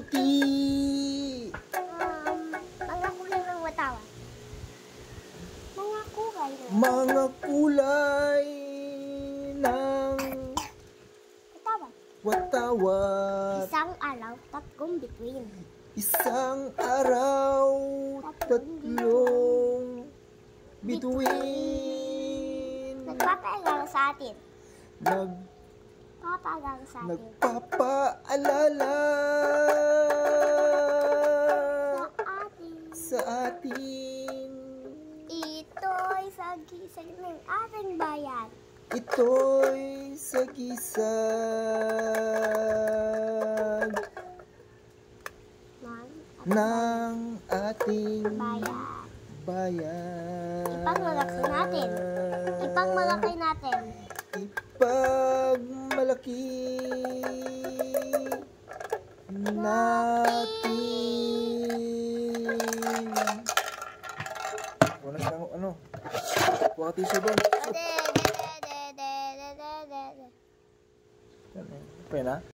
Iti. Mga kulay ng watawan. Mga kulay ng Mga kulay ng watawat. isang araw, tatlong bituin. Isang araw, tatlong bituin. Nagpapaalala sa atin. Nagpapaalala sa atin. Ito'y sagisag ng ating bayan. Ito'y sagisag ng ating bayan. Ipagmalaki natin. Ipagmalaki natin. Ipagmalaki natin. Wala siyang ano. Kuha tissue doon. Pwede na?